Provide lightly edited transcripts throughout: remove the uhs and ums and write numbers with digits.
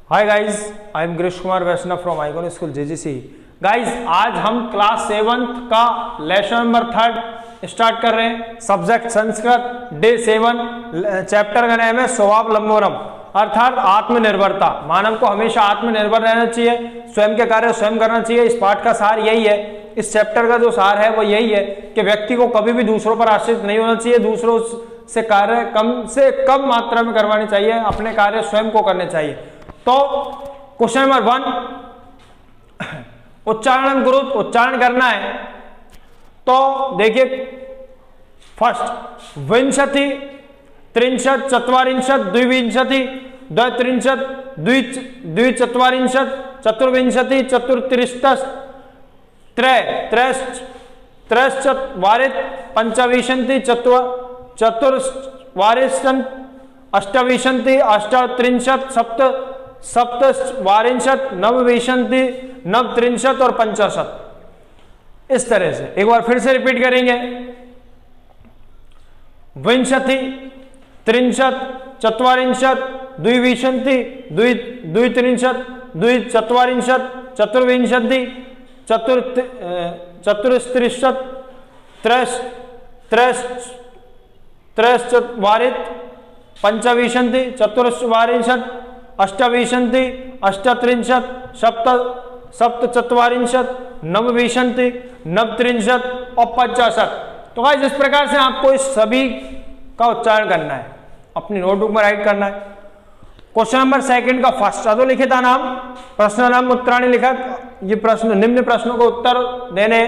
Hi guys, I am Girish Kumar Vaishnav from icon school JGC. Guys, आज हम class 7th का lesson number 3 start कर रहे हैं। सब्जेक्ट संस्कृत, डे 7, चैप्टर का नाम है स्वभाव लंबोरम, अर्थात आत्मनिर्भरता। मानव को हमेशा आत्मनिर्भर रहना चाहिए, स्वयं के कार्य स्वयं करना चाहिए। इस पाठ का सार यही है, इस चैप्टर का जो सार है वो यही है कि व्यक्ति को कभी भी दूसरों पर आश्रित नहीं होना चाहिए, दूसरों से कार्य कम से कम मात्रा में करवानी चाहिए, अपने कार्य स्वयं को करने चाहिए। तो क्वेश्चन नंबर 1, उच्चारण गुरुत, उच्चारण करना है। तो देखिए, फर्स्ट विंशति, त्रिंशत्, चत्वारिंशत्, द्विविंशति, द्वित्रिंशत्, द्विचत्वारिंशत्, चतुर्विंशति, चतुर्त्रिशत्, त्रयश्चत्वारिंशत्, पंचविंशति, चतुर्वारिंशत्, अष्टविंशति, अष्टत्रिंशत्, सप्तवारिंशत्, नवविंशति, नवत्रिंशत् और 65। इस तरह से एक बार फिर से रिपीट करेंगे। विंशति, त्रिंशत्, चत्वारिंशत्, द्विविंशति, द्वित्रिंशत्, द्विचत्वारिंशत्, चतुर्विंशति, चतुस्त्रिशत्, त्रयश्चत्वारिंशत्, पंचविंशति, चतुर्वारिंशत्, अष्टविंशति, अष्टत्रिंशत्, सप्तचत्वारिंशत्, नवविंशति, नवत्रिंशत् और 65। तो गाइस, इस प्रकार से आपको इस सभी का उच्चारण करना है, अपनी नोटबुक में राइट करना है। क्वेश्चन नंबर 2 का फर्स्ट अधोलिखिता नाम प्रश्न नाम उत्तराणी लिखा। ये प्रश्न, निम्न प्रश्नों को उत्तर देने।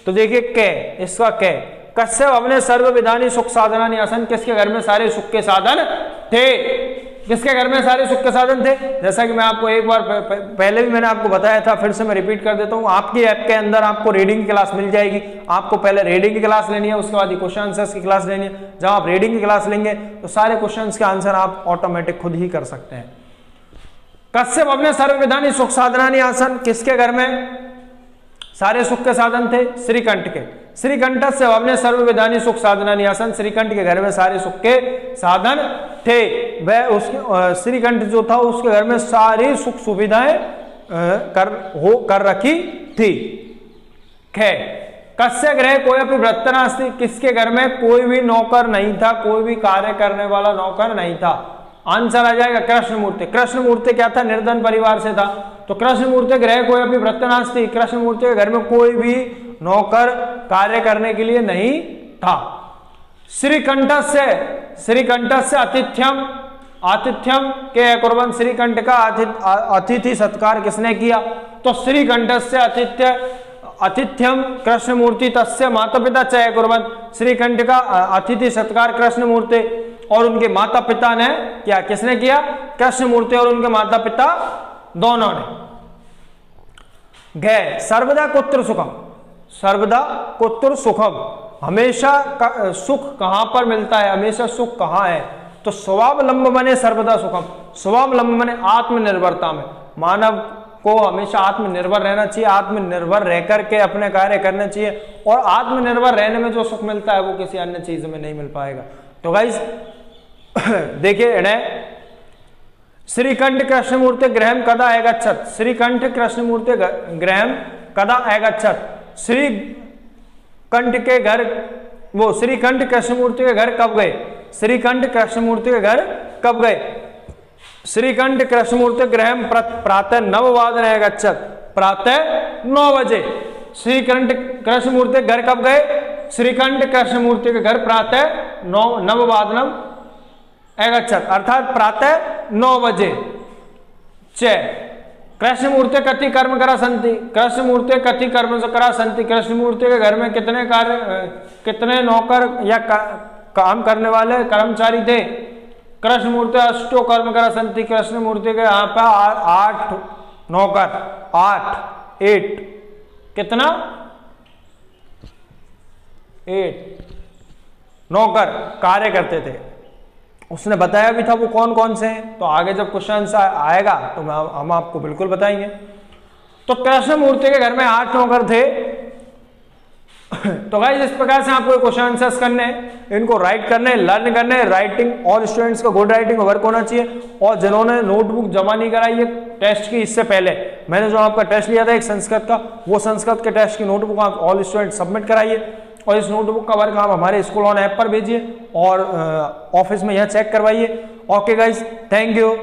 तो देखिए, कै, इसका कै, कस्य अपने सर्व विधानी सुख साधनानि आसन, किसके घर में सारे सुख के साधन थे? किसके घर में सारे सुख के साधन थे? जैसा कि मैं आपको एक बार पहले भी मैंने आपको बताया था, फिर से मैं रिपीट कर देता हूं। आपकी ऐप के अंदर आपको रीडिंग की क्लास मिल जाएगी। आपको पहले रीडिंग की क्लास लेनी है, उसके बाद क्वेश्चन आंसर्स की क्लास लेनी है। जब आप रीडिंग की क्लास लेंगे तो सारे क्वेश्चंस के आंसर आप ऑटोमेटिक खुद ही कर सकते हैं। कश्यप अपने सर्व विधानी सुख साधनानि आसन, किसके घर में सारे सुख के साधन थे? श्रीकंठ के। श्रीकंठ से अपने सर्व विधानी सुख साधनानि आसन, श्रीकंठ के घर में सारे सुख के साधन थे। वह उसके श्रीकंठ जो था उसके घर में सारी सुख सुविधाएं कर रखी थी। खे, कस्य गृह कोई भी व्रत नास्ति, किसके घर में कोई भी नौकर नहीं था, कोई भी कार्य करने वाला नौकर नहीं था। आंसर आ जाएगा कृष्णमूर्ति। कृष्णमूर्ति क्या था? निर्धन परिवार से था। तो कृष्णमूर्ति गृह कोई भी व्रत नास्ति, कृष्णमूर्ति के घर में कोई भी नौकर कार्य करने के लिए नहीं था। श्रीकंठ से अतिथ्यम, आतिथ्यम के कुर्बन, श्रीकंठ का अतिथि सत्कार किसने किया? तो श्रीकंठ से अतिथ्यम कृष्णमूर्ति तस्य माता पिता चय कुर्बन, श्रीकंठ का अतिथि सत्कार कृष्णमूर्ति और उनके माता पिता ने क्या, किसने किया? कृष्णमूर्ति और उनके माता पिता दोनों ने। गै, सर्वदा कुत्र सुखम, सर्वदा कुत्र सुखम, हमेशा सुख कहां पर मिलता है, हमेशा सुख कहां है? तो स्वावलंब बने सर्वदा सुखम, स्वावलंब बने आत्मनिर्भरता में। मानव को हमेशा आत्मनिर्भर रहना चाहिए, आत्मनिर्भर रह करके अपने कार्य करने चाहिए, और आत्मनिर्भर रहने में जो सुख मिलता है वो किसी अन्य चीज में नहीं मिल पाएगा। तो गाइस देखिए, श्रीकंठ कृष्णमूर्ति गृहम कदा आगच्छत्, श्रीकंठ कृष्णमूर्ति गृहम कदा आगच्छत्, श्रीकंठ के घर, वो श्रीकंठ कृष्णमूर्ति के घर कब गए? श्रीकंठ कृष्णमूर्ति के घर कब गए? श्रीकंठ कृष्णमूर्ति गृहम प्रातः 9 वादन आगच्छत्, प्रातः 9 बजे। श्रीकंठ कृष्णमूर्ति घर कब गए? श्रीकंठ कृष्णमूर्ति के घर प्रातः 9 वादनम आगच्छत्, अर्थात प्रातः 9 बजे। च, कृष्णमूर्ति कति कर्म करा संति, कृष्णमूर्ति कति कर्म करा संति, कृष्णमूर्ति के घर में कितने कार्य, कितने नौकर या काम करने वाले कर्मचारी थे? कृष्णमूर्ति अष्टो कर्म करा संति, कृष्णमूर्ति के यहाँ पर 8 नौकर, 8 कितना? 8 नौकर कार्य करते थे। उसने बताया भी था वो कौन कौन से हैं, तो आगे जब क्वेश्चन आएगा तो हम आपको बिल्कुल बताएंगे। तो कृष्णमूर्ति के घर में 8 नौकर थे। तो गाइस इस प्रकार से आपको क्वेश्चन आंसर्स करने हैं, इनको राइट करने हैं, लर्न करने हैं। राइटिंग और स्टूडेंट्स का गुड राइटिंग वर्क होना चाहिए। और जिन्होंने नोटबुक जमा नहीं कराई है टेस्ट की, इससे पहले मैंने जो आपका टेस्ट लिया था एक संस्कृत का, वो संस्कृत के टेस्ट की नोटबुक आप ऑल स्टूडेंट सबमिट कराइए। और इस नोटबुक का वर्क आप हमारे स्कूल ऑन ऐप पर भेजिए और ऑफिस में यह चेक करवाइए। Okay guys, thank you.